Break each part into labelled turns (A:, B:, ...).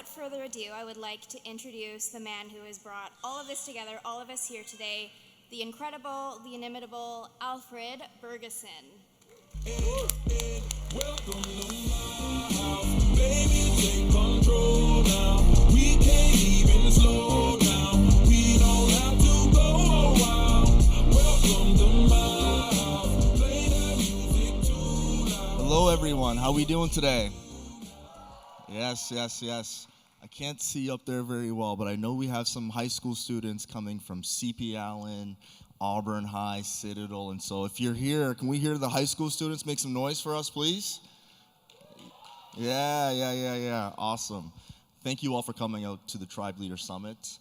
A: without further ado, I would like to introduce the man who has brought all of this together, all of us here today, the incredible, the inimitable Alfred Burgesson.
B: Welcome to my house, baby, take control now. We can't even slow down. We don't have to go a while. Welcome to my house, play that music too loud.
C: Hello everyone, how we doing today? Yes. I can't see up there very well, but I know we have some high school students coming from CP Allen, Auburn High, Citadel, and so if you're here, can we hear the high school students make some noise for us, please? Yeah, awesome. Thank you all for coming out to the Tribe Leader Summit.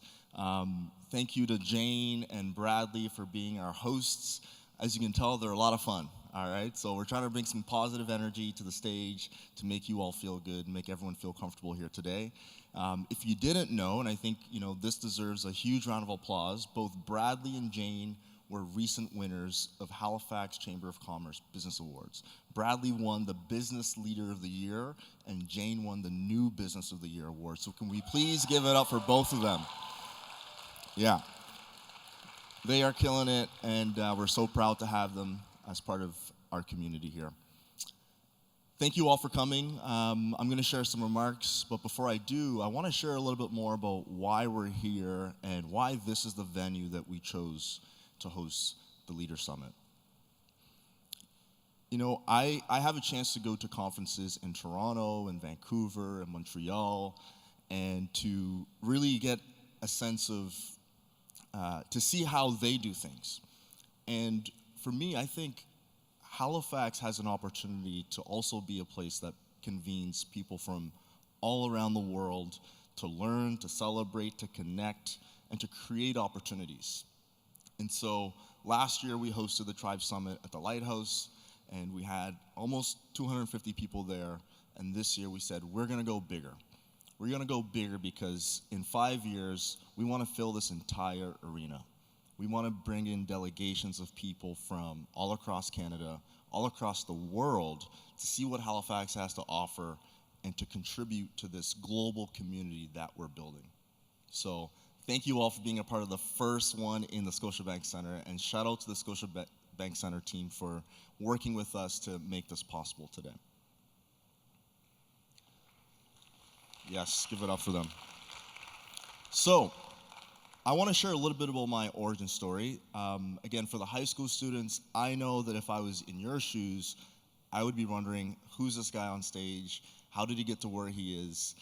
C: Thank you to Jane and Bradley for being our hosts. As you can tell, they're a lot of fun, all right? So we're trying to bring some positive energy to the stage to make you all feel good and make everyone feel comfortable here today. If you didn't know, and I think this deserves a huge round of applause, both Bradley and Jane were recent winners of Halifax Chamber of Commerce Business Awards. Bradley won the Business Leader of the Year, and Jane won the New Business of the Year award. So can we please give it up for both of them? Yeah. They are killing it, and we're so proud to have them as part of our community here. Thank you all for coming. I'm going to share some remarks, but before I do, I want to share a little bit more about why we're here and why this is the venue that we chose to host the Leader Summit. I have a chance to go to conferences in Toronto and Vancouver and Montreal, and to really get a sense of, to see how they do things. And for me, I think Halifax has an opportunity to also be a place that convenes people from all around the world to learn, to celebrate, to connect, and to create opportunities. And so last year we hosted the Tribe Summit at the Lighthouse, and we had almost 250 people there. And this year we said, we're gonna go bigger. We're gonna go bigger because in 5 years, we wanna fill this entire arena. We want to bring in delegations of people from all across Canada, all across the world, to see what Halifax has to offer and to contribute to this global community that we're building. So thank you all for being a part of the first one in the Scotiabank Centre, and shout out to the Scotiabank Centre team for working with us to make this possible today. Yes, give it up for them. So, I want to share a little bit about my origin story. Again, for the high school students, I know that if I was in your shoes, I would be wondering, who's this guy on stage? How did he get to where he is?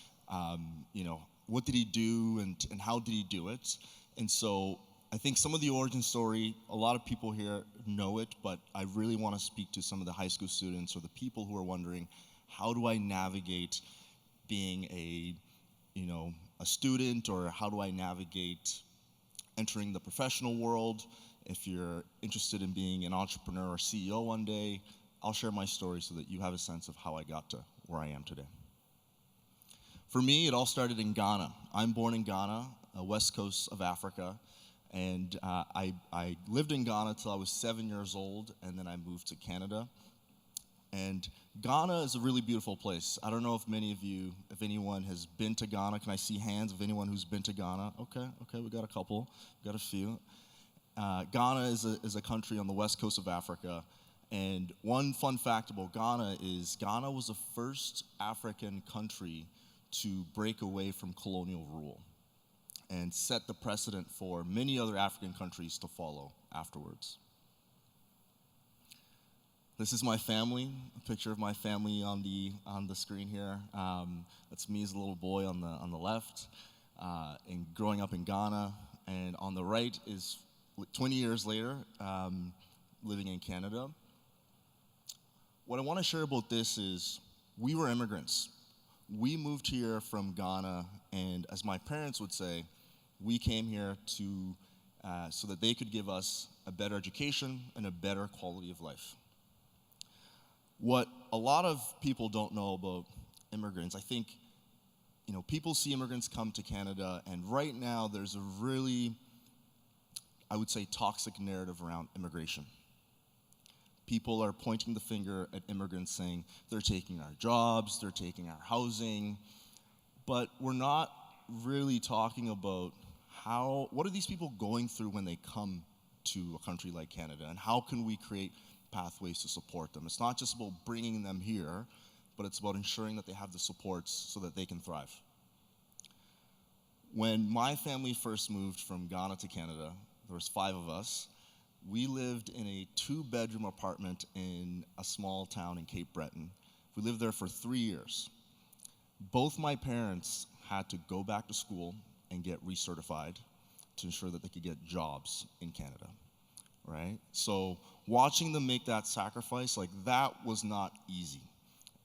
C: What did he do, and how did he do it? And so I think some of the origin story, a lot of people here know it, but I really want to speak to some of the high school students or the people who are wondering, how do I navigate being a student, or how do I navigate entering the professional world? If you're interested in being an entrepreneur or CEO one day, I'll share my story so that you have a sense of how I got to where I am today. For me, it all started in Ghana. I'm born in Ghana, west coast of Africa, and I lived in Ghana till I was 7 years old, and then I moved to Canada. And Ghana is a really beautiful place. I don't know if if anyone has been to Ghana. Can I see hands of anyone who's been to Ghana? Okay, we got a couple, we got a few. Ghana is a country on the west coast of Africa. And one fun fact about Ghana is Ghana was the first African country to break away from colonial rule and set the precedent for many other African countries to follow afterwards. This is my family, a picture of my family on the screen here. That's me as a little boy on the left, and growing up in Ghana. And on the right is 20 years later, living in Canada. What I want to share about this is we were immigrants. We moved here from Ghana, and as my parents would say, we came here so that they could give us a better education and a better quality of life. What a lot of people don't know about immigrants, I think, people see immigrants come to Canada, and right now there's a really, I would say, toxic narrative around immigration. People are pointing the finger at immigrants saying they're taking our jobs, they're taking our housing. but we're not really talking about what are these people going through when they come to a country like Canada, and how can we create pathways to support them. It's not just about bringing them here, but it's about ensuring that they have the supports so that they can thrive. When my family first moved from Ghana to Canada, there was 5 of us. We lived in a 2-bedroom apartment in a small town in Cape Breton. We lived there for 3 years. Both my parents had to go back to school and get recertified to ensure that they could get jobs in Canada, right? So watching them make that sacrifice, like, that was not easy.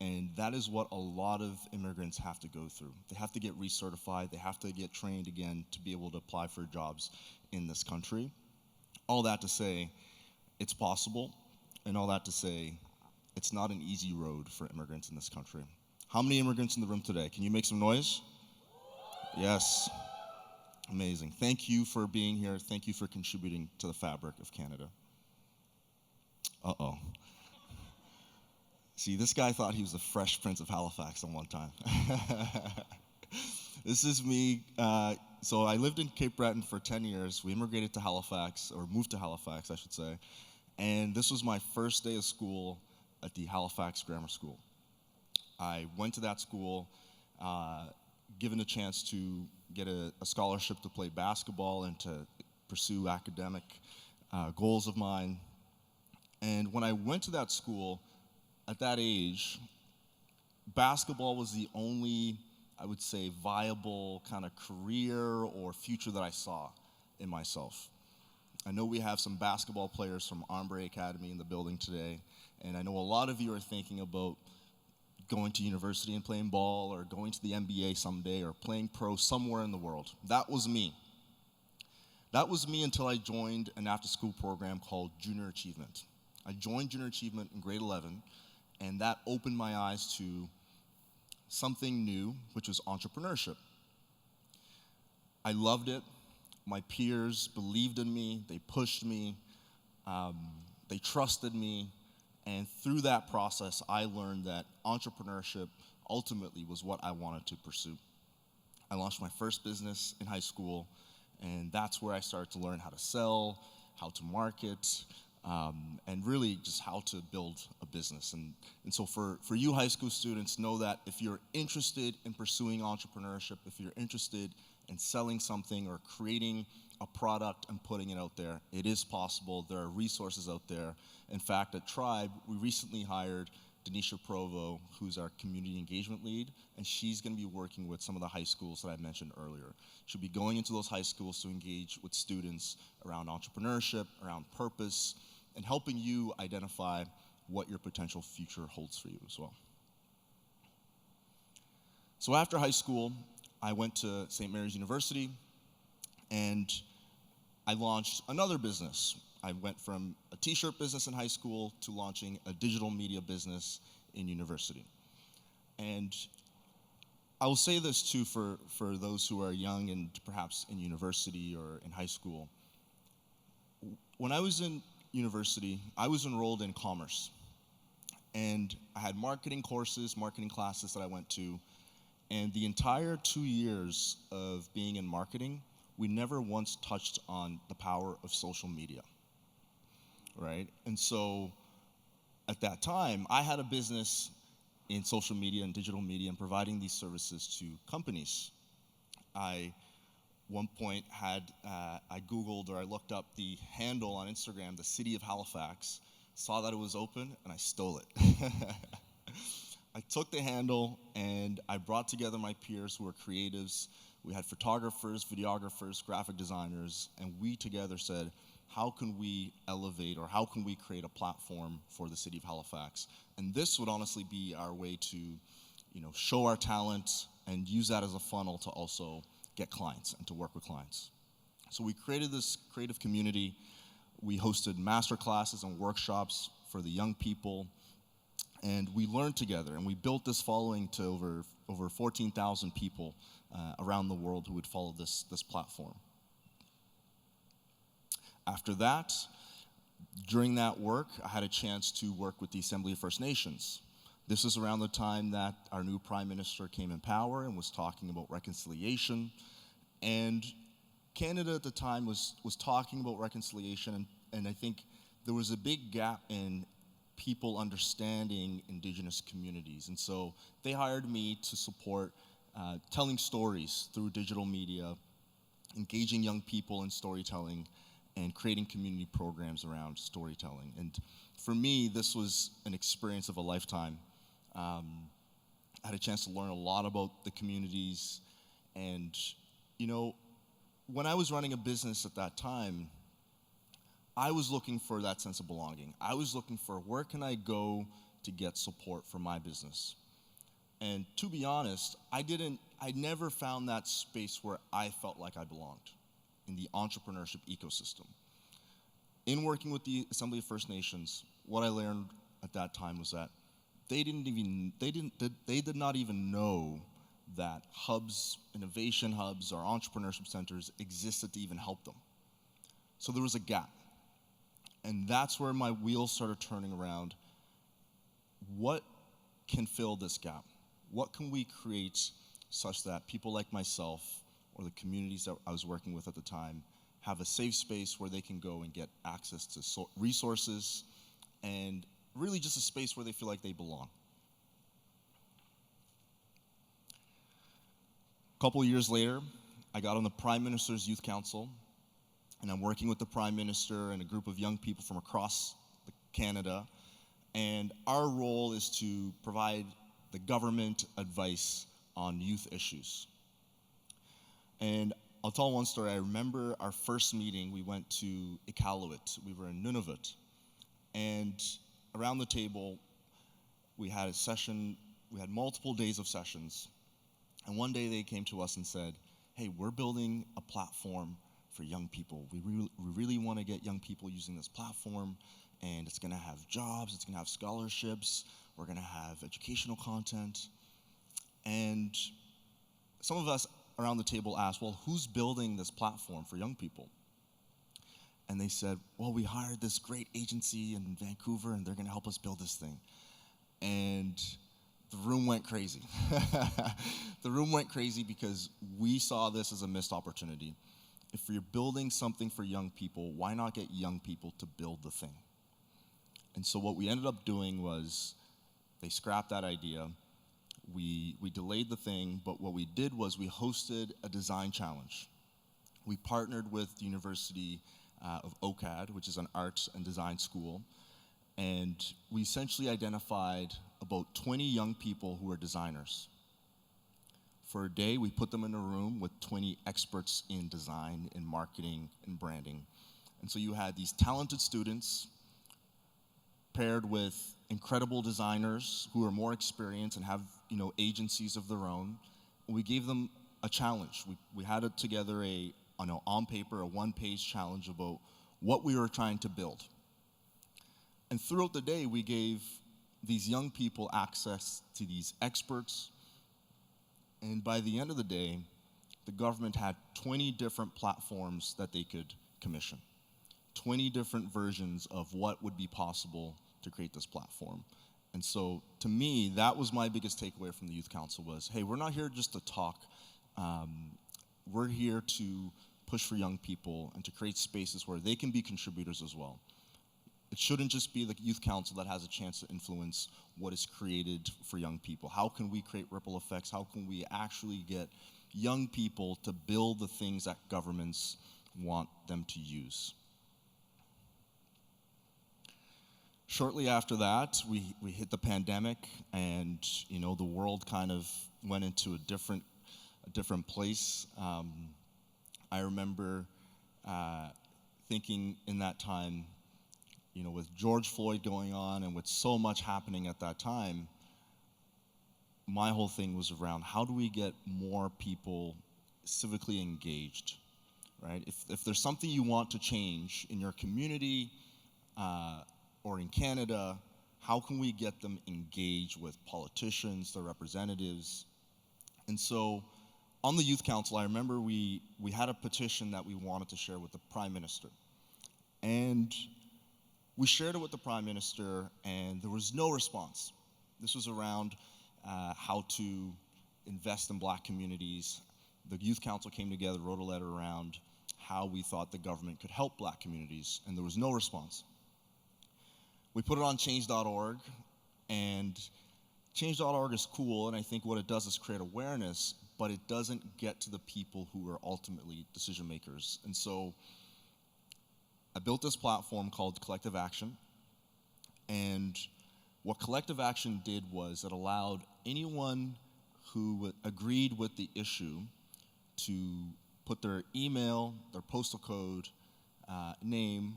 C: And that is what a lot of immigrants have to go through. They have to get recertified, they have to get trained again to be able to apply for jobs in this country. All that to say, it's possible, and all that to say, it's not an easy road for immigrants in this country. How many immigrants in the room today? Can you make some noise? Yes. Amazing. Thank you for being here. Thank you for contributing to the fabric of Canada. Uh-oh. See, this guy thought he was the Fresh Prince of Halifax at one time. This is me. So I lived in Cape Breton for 10 years. We immigrated to Halifax, or moved to Halifax, I should say. And this was my first day of school at the Halifax Grammar School. I went to that school, given a chance to get a scholarship to play basketball and to pursue academic goals of mine. And when I went to that school, at that age, basketball was the only, I would say, viable kind of career or future that I saw in myself. I know we have some basketball players from Ombre Academy in the building today, and I know a lot of you are thinking about going to university and playing ball, or going to the NBA someday, or playing pro somewhere in the world. That was me. That was me until I joined an after-school program called Junior Achievement. I joined Junior Achievement in grade 11, and that opened my eyes to something new, which was entrepreneurship. I loved it. My peers believed in me, they pushed me, they trusted me, and through that process, I learned that entrepreneurship ultimately was what I wanted to pursue. I launched my first business in high school, and that's where I started to learn how to sell, how to market, and really just how to build a business. And so for you high school students, know that if you're interested in pursuing entrepreneurship, if you're interested in selling something or creating a product and putting it out there, it is possible. There are resources out there. In fact, at Tribe, we recently hired Denisha Provo, who's our community engagement lead, and she's going to be working with some of the high schools that I mentioned earlier. She'll be going into those high schools to engage with students around entrepreneurship, around purpose, and helping you identify what your potential future holds for you as well. So after high school, I went to St. Mary's University, and I launched another business. I went from a t-shirt business in high school to launching a digital media business in university. And I will say this too for those who are young and perhaps in university or in high school. When I was in university, I was enrolled in commerce. And I had marketing courses, marketing classes that I went to. And the entire 2 years of being in marketing, we never once touched on the power of social media, right? And so at that time, I had a business in social media and digital media and providing these services to companies. One point I Googled, or I looked up the handle on Instagram, the city of Halifax, saw that it was open, and I stole it. I took the handle, and I brought together my peers who were creatives. We had photographers, videographers, graphic designers, and we together said, how can we elevate, or how can we create a platform for the city of Halifax? And this would honestly be our way to, show our talent and use that as a funnel to also get clients and to work with clients. So we created this creative community. We hosted master classes and workshops for the young people, and we learned together, and we built this following to over 14,000 people around the world who would follow this platform. After that, during that work, I had a chance to work with the Assembly of First Nations. This is around the time that our new prime minister came in power and was talking about reconciliation. And Canada at the time was talking about reconciliation, and I think there was a big gap in people understanding Indigenous communities. And so they hired me to support telling stories through digital media, engaging young people in storytelling, and creating community programs around storytelling. And for me, this was an experience of a lifetime. I had a chance to learn a lot about the communities, and when I was running a business at that time, I was looking for that sense of belonging. I was looking for, where can I go to get support for my business? And to be honest, I never found that space where I felt like I belonged in the entrepreneurship ecosystem. In working with the Assembly of First Nations, what I learned at that time was that they did not even know that hubs, innovation hubs, or entrepreneurship centers existed to even help them. So there was a gap. And that's where my wheels started turning around. What can fill this gap? What can we create such that people like myself or the communities that I was working with at the time have a safe space where they can go and get access to resources, and really just a space where they feel like they belong. A couple of years later, I got on the Prime Minister's Youth Council, and I'm working with the Prime Minister and a group of young people from across Canada, and our role is to provide the government advice on youth issues. And I'll tell one story. I remember our first meeting, we went to Iqaluit. We were in Nunavut, and around the table, we had a session, we had multiple days of sessions, and one day they came to us and said, hey, we're building a platform for young people. We really want to get young people using this platform, and it's going to have jobs, it's going to have scholarships, we're going to have educational content. And some of us around the table asked, well, who's building this platform for young people? And they said, well, we hired this great agency in Vancouver, and they're going to help us build this thing. And the room went crazy. The room went crazy because we saw this as a missed opportunity. If you're building something for young people, why not get young people to build the thing? And so what we ended up doing was they scrapped that idea. We delayed the thing, but what we did was we hosted a design challenge. We partnered with the University of OCAD, which is an arts and design school, and we essentially identified about 20 young people who are designers. For a day, we put them in a room with 20 experts in design, in marketing, and branding. And so you had these talented students paired with incredible designers who are more experienced and have agencies of their own. We gave them a challenge. We had it together on paper, a one-page challenge about what we were trying to build. And throughout the day, we gave these young people access to these experts. And by the end of the day, the government had 20 different platforms that they could commission, 20 different versions of what would be possible to create this platform. And so, to me, that was my biggest takeaway from the Youth Council was, hey, we're not here just to talk. We're here to push for young people and to create spaces where they can be contributors as well. It shouldn't just be the Youth Council that has a chance to influence what is created for young people. How can we create ripple effects? How can we actually get young people to build the things that governments want them to use? Shortly after that, we hit the pandemic, and the world kind of went into a different place. I remember thinking in that time, with George Floyd going on and with so much happening at that time, my whole thing was around how do we get more people civically engaged, right? If there's something you want to change in your community or in Canada, how can we get them engaged with politicians, their representatives? And so on the Youth Council, I remember we had a petition that we wanted to share with the Prime Minister. And we shared it with the Prime Minister, and there was no response. This was around how to invest in black communities. The youth council came together, wrote a letter around how we thought the government could help black communities, and there was no response. We put it on change.org, and change.org is cool, and I think what it does is create awareness, but it doesn't get to the people who are ultimately decision makers. And so I built this platform called Collective Action, and what Collective Action did was it allowed anyone who agreed with the issue to put their email, their postal code, name,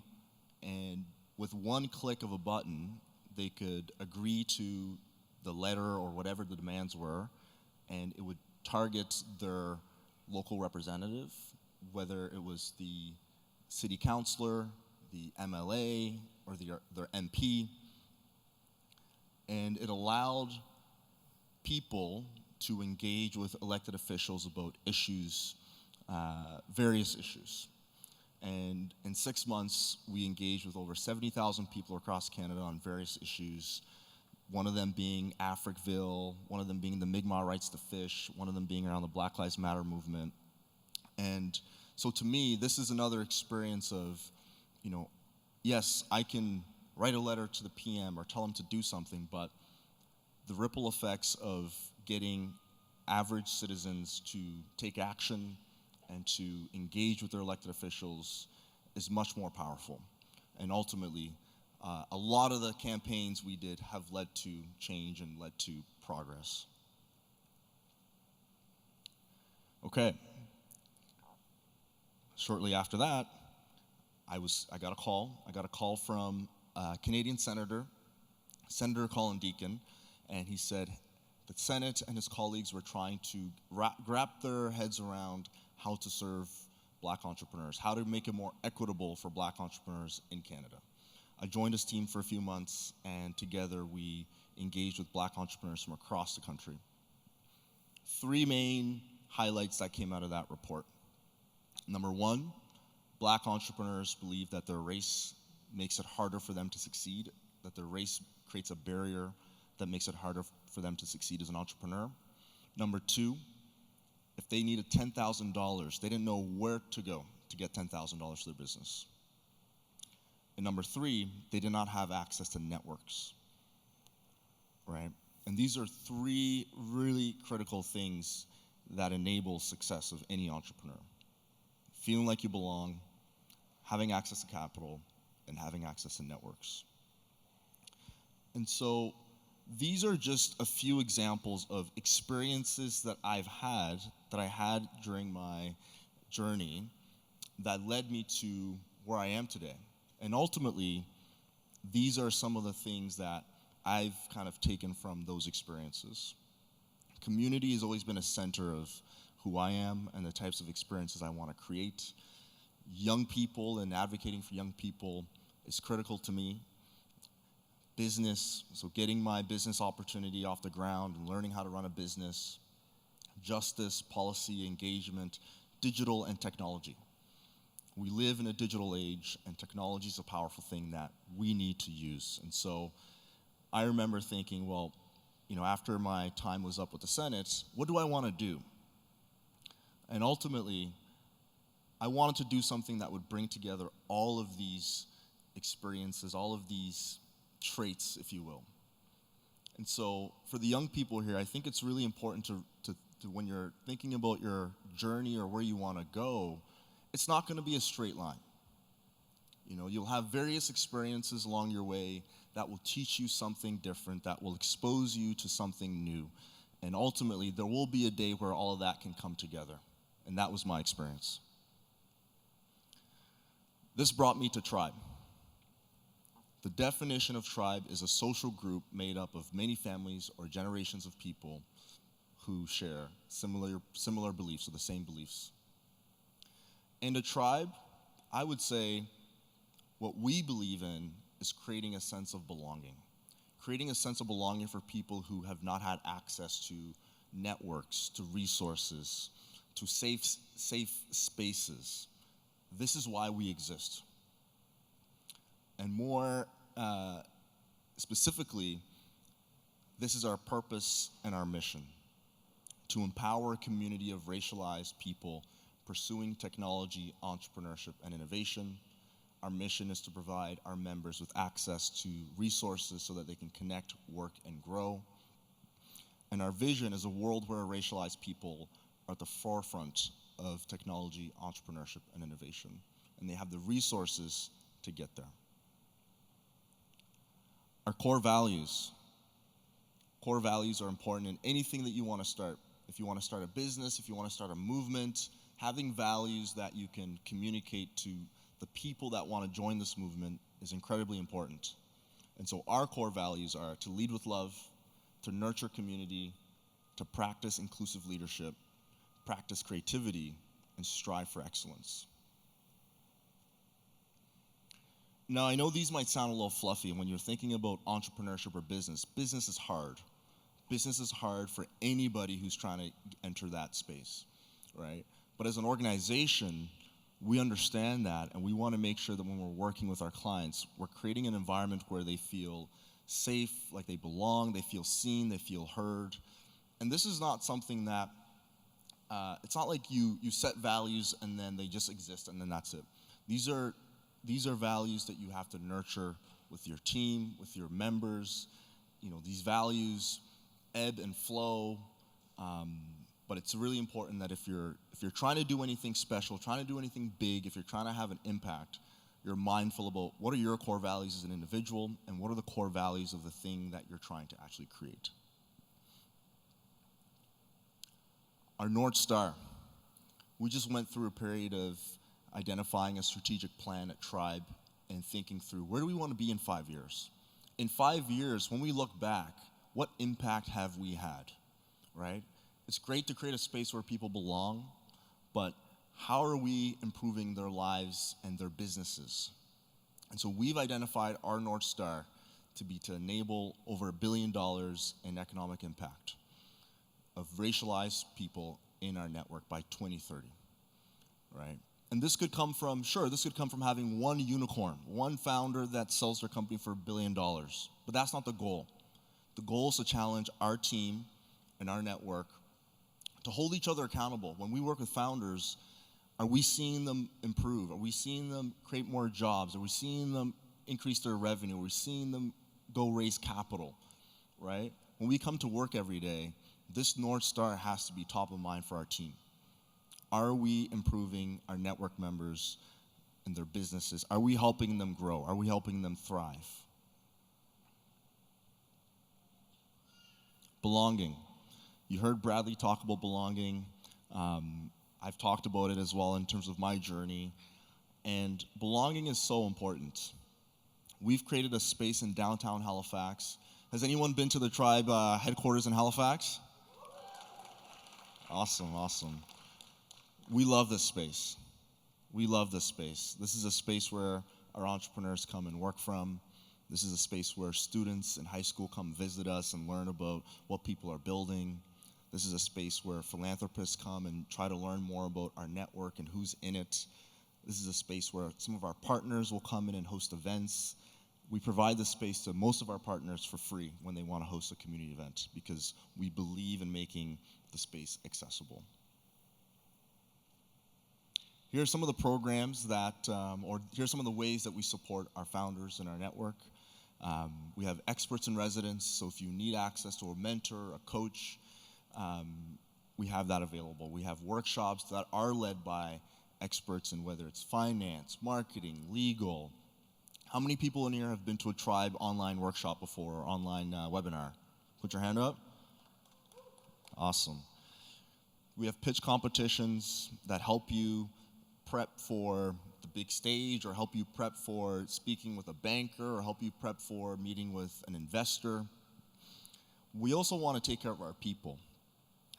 C: and with one click of a button, they could agree to the letter or whatever the demands were, and it would target their local representative, whether it was the city councilor, the MLA, or their MP. And it allowed people to engage with elected officials about issues, various issues. And in 6 months, we engaged with over 70,000 people across Canada on various issues, one of them being Africville, one of them being the Mi'kmaq rights to fish, one of them being around the Black Lives Matter movement. And so to me, this is another experience of, yes, I can write a letter to the PM or tell them to do something, but the ripple effects of getting average citizens to take action and to engage with their elected officials is much more powerful. And ultimately, a lot of the campaigns we did have led to change and led to progress. Okay. Shortly after that, I got a call. I got a call from a Canadian Senator Colin Deacon, and he said the Senate and his colleagues were trying to wrap their heads around how to serve black entrepreneurs, how to make it more equitable for black entrepreneurs in Canada. I joined his team for a few months, and together we engaged with black entrepreneurs from across the country. 3 main highlights that came out of that report. Number 1, black entrepreneurs believe that their race makes it harder for them to succeed, that their race creates a barrier that makes it harder for them to succeed as an entrepreneur. Number 2, if they needed $10,000, they didn't know where to go to get $10,000 for their business. And number 3, they did not have access to networks, right? And these are 3 really critical things that enable success of any entrepreneur. Feeling like you belong, having access to capital, and having access to networks. And so these are just a few examples of experiences that I had during my journey that led me to where I am today. And ultimately, these are some of the things that I've kind of taken from those experiences. Community has always been a center of who I am and the types of experiences I want to create. Young people and advocating for young people is critical to me. Business, so getting my business opportunity off the ground and learning how to run a business. Justice, policy, engagement, digital, and technology. We live in a digital age, and technology is a powerful thing that we need to use. And so I remember thinking, well, after my time was up with the Senate, what do I want to do? And ultimately, I wanted to do something that would bring together all of these experiences, all of these traits, if you will. And so for the young people here, I think it's really important to when you're thinking about your journey or where you want to go, it's not going to be a straight line. You'll have various experiences along your way that will teach you something different, that will expose you to something new. And ultimately, there will be a day where all of that can come together. And that was my experience. This brought me to tribe. The definition of tribe is a social group made up of many families or generations of people who share similar beliefs or the same beliefs. And a tribe, I would say, what we believe in is creating a sense of belonging. Creating a sense of belonging for people who have not had access to networks, to resources, to safe spaces. This is why we exist. And more specifically, This is our purpose and our mission: to empower a community of racialized people pursuing technology, entrepreneurship, and innovation. Our mission is to provide our members with access to resources so that they can connect, work, and grow. And our vision is a world where racialized people are at the forefront of technology, entrepreneurship, and innovation, and they have the resources to get there. Our core values. Core values are important in anything that you want to start. If you want to start a business, if you want to start a movement, having values that you can communicate to the people that want to join this movement is incredibly important. And so our core values are to lead with love, to nurture community, to practice inclusive leadership, practice creativity, and strive for excellence. Now, I know these might sound a little fluffy when you're thinking about entrepreneurship or business. Business is hard. Business is hard for anybody who's trying to enter that space, right? But as an organization, we understand that, and we want to make sure that when we're working with our clients, we're creating an environment where they feel safe, like they belong, they feel seen, they feel heard. And this is not something that, it's not like you set values and then they just exist and then that's it. These are values that you have to nurture with your team, with your members. You know, these values ebb and flow, but it's really important that if you're trying to do anything special, trying to do anything big, if you're trying to have an impact, you're mindful about what are your core values as an individual and what are the core values of the thing that you're trying to actually create. Our North Star. We just went through a period of identifying a strategic plan at Tribe and thinking through where do we want to be in 5 years? In 5 years, when we look back, what impact have we had, right? It's great to create a space where people belong, but how are we improving their lives and their businesses? And so we've identified our North Star to be to enable over $1 billion in economic impact of racialized people in our network by 2030, right? And this could come from having one unicorn, one founder that sells their company for $1 billion, but that's not the goal. The goal is to challenge our team and our network to hold each other accountable. When we work with founders, are we seeing them improve? Are we seeing them create more jobs? Are we seeing them increase their revenue? Are we seeing them go raise capital, right? When we come to work every day, this North Star has to be top of mind for our team. Are we improving our network members and their businesses? Are we helping them grow? Are we helping them thrive? Belonging. You heard Bradley talk about belonging. I've talked about it as well in terms of my journey. And belonging is so important. We've created a space in downtown Halifax. Has anyone been to the Tribe headquarters in Halifax? Awesome. We love this space. This is a space where our entrepreneurs come and work from. This is a space where students in high school come visit us and learn about what people are building. This is a space where philanthropists come and try to learn more about our network and who's in it. This is a space where some of our partners will come in and host events. We provide this space to most of our partners for free when they want to host a community event because we believe in making the space accessible. Here are some of the programs that, here are some of the ways that we support our founders in our network. We have experts in residence, so if you need access to a mentor, a coach, we have that available. We have workshops that are led by experts in whether it's finance, marketing, legal. How many people in here have been to a Tribe online workshop before or online webinar? Put your hand up. Awesome. We have pitch competitions that help you prep for the big stage or help you prep for speaking with a banker or help you prep for meeting with an investor. We also want to take care of our people.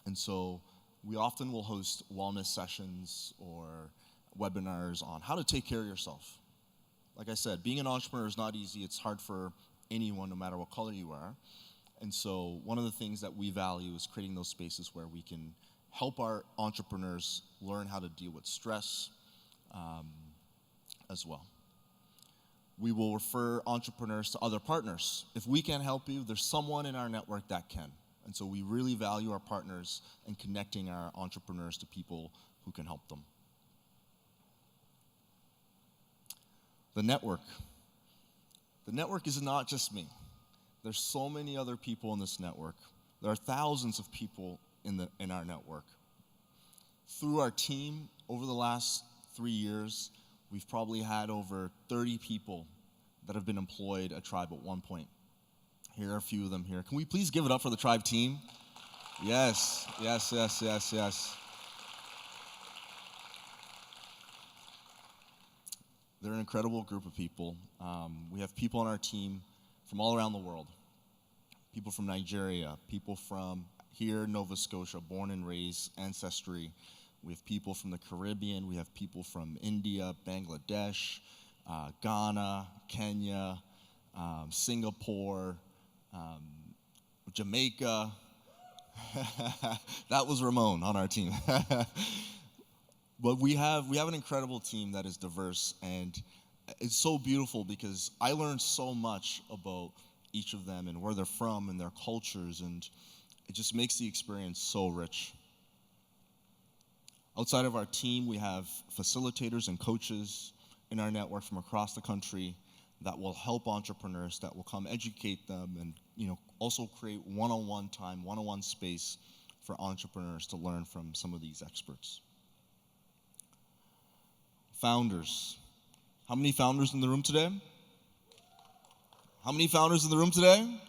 C: And so we often will host wellness sessions or webinars on how to take care of yourself. Like I said, being an entrepreneur is not easy. It's hard for anyone, no matter what color you are. And so one of the things that we value is creating those spaces where we can help our entrepreneurs learn how to deal with stress as well. we will refer entrepreneurs to other partners. If we can't help you, there's someone in our network that can. And so we really value our partners and connecting our entrepreneurs to people who can help them. The network. The network is not just me. There's so many other people in this network. There are thousands of people in our network. Through our team, over the last 3 years, we've probably had over 30 people that have been employed at Tribe at one point. Here are a few of them here. Can we please give it up for the Tribe team? Yes. They're an incredible group of people. We have people on our team from all around the world. People from Nigeria, people from here, Nova Scotia, born and raised, ancestry. We have people from the Caribbean. We have people from India, Bangladesh, Ghana, Kenya, Singapore, Jamaica. That was Ramon on our team. But we have an incredible team that is diverse, and it's so beautiful because I learned so much about each of them and where they're from and their cultures, and it just makes the experience so rich. Outside of our team, we have facilitators and coaches in our network from across the country that will help entrepreneurs, that will come educate them, and also create one-on-one time, one-on-one space for entrepreneurs to learn from some of these experts. Founders. How many founders in the room today? How many founders in the room today?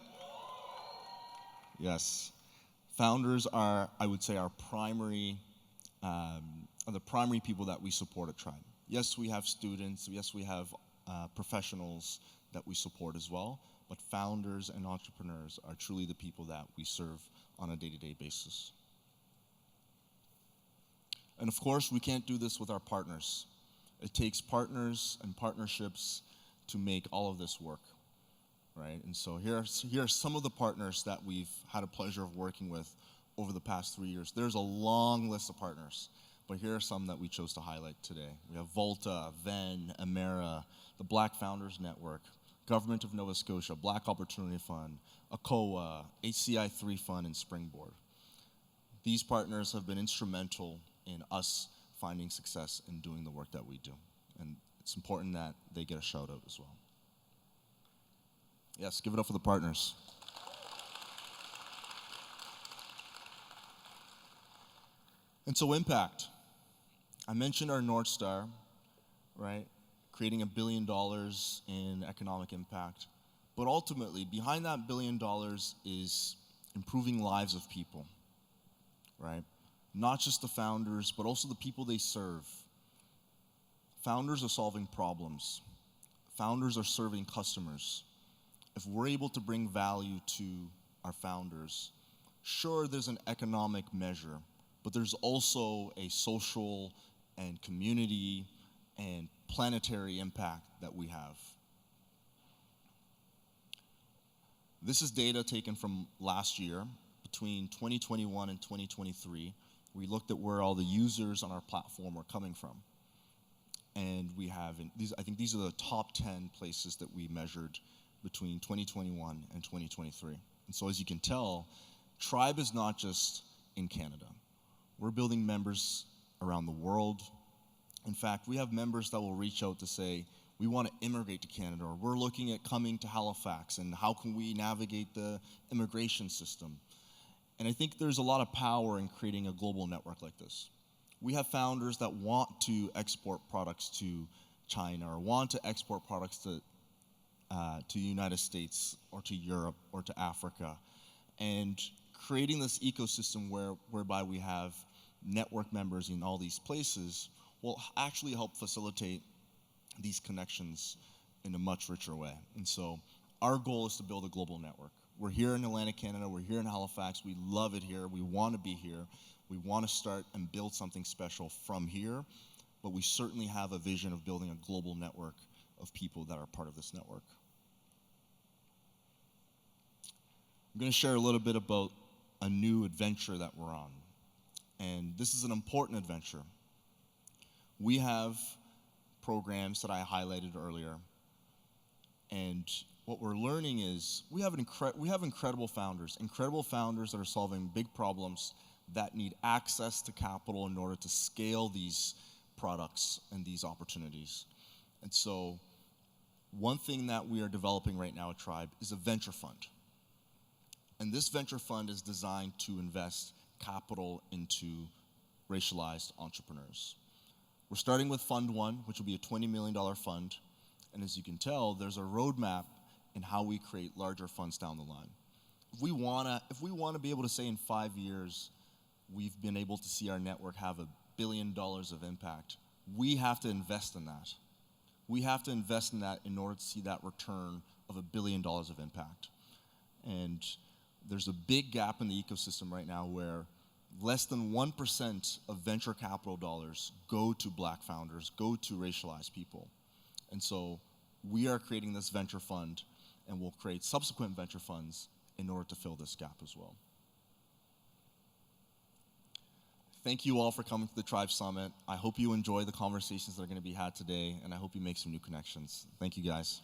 C: Yes. Founders are, I would say, the primary people that we support at Tribe. Yes, we have students. Yes, we have professionals that we support as well. But founders and entrepreneurs are truly the people that we serve on a day-to-day basis. And of course, we can't do this with our partners. It takes partners and partnerships to make all of this work, right? And so here are some of the partners that we've had a pleasure of working with over the past 3 years. There's a long list of partners, but here are some that we chose to highlight today. We have Volta, Venn, Emera, the Black Founders Network, Government of Nova Scotia, Black Opportunity Fund, ACOA, HCI3 Fund, and Springboard. These partners have been instrumental in us finding success in doing the work that we do. And it's important that they get a shout out as well. Yes, give it up for the partners. And so impact. I mentioned our North Star, right? Creating $1 billion in economic impact. But ultimately, behind that $1 billion is improving lives of people, right? Not just the founders, but also the people they serve. Founders are solving problems. Founders are serving customers. If we're able to bring value to our founders, sure, there's an economic measure, but there's also a social and community and planetary impact that we have. This is data taken from last year, between 2021 and 2023. We looked at where all the users on our platform are coming from. And we have, I think these are the top 10 places that we measured between 2021 and 2023. And so as you can tell, Tribe is not just in Canada. We're building members around the world. In fact, we have members that will reach out to say, we want to immigrate to Canada, or we're looking at coming to Halifax, and how can we navigate the immigration system? And I think there's a lot of power in creating a global network like this. We have founders that want to export products to China, or want to export products to the United States, or to Europe, or to Africa. And creating this ecosystem whereby we have network members in all these places will actually help facilitate these connections in a much richer way. And so our goal is to build a global network. We're here in Atlantic Canada, we're here in Halifax, we love it here, we want to be here, we want to start and build something special from here, but we certainly have a vision of building a global network of people that are part of this network. I'm going to share a little bit about a new adventure that we're on, and this is an important adventure. We have programs that I highlighted earlier And what we're learning is we have incredible founders that are solving big problems that need access to capital in order to scale these products and these opportunities. And so one thing that we are developing right now at Tribe is a venture fund. And this venture fund is designed to invest capital into racialized entrepreneurs. We're starting with Fund 1, which will be a $20 million fund. And as you can tell, there's a roadmap in how we create larger funds down the line. If we wanna be able to say in 5 years, we've been able to see our network have $1 billion of impact, we have to invest in that. We have to invest in that in order to see that return of $1 billion of impact. And there's a big gap in the ecosystem right now where less than 1% of venture capital dollars go to Black founders, go to racialized people. And so we are creating this venture fund, and we'll create subsequent venture funds in order to fill this gap as well. Thank you all for coming to the Tribe Summit. I hope you enjoy the conversations that are going to be had today, and I hope you make some new connections. Thank you, guys.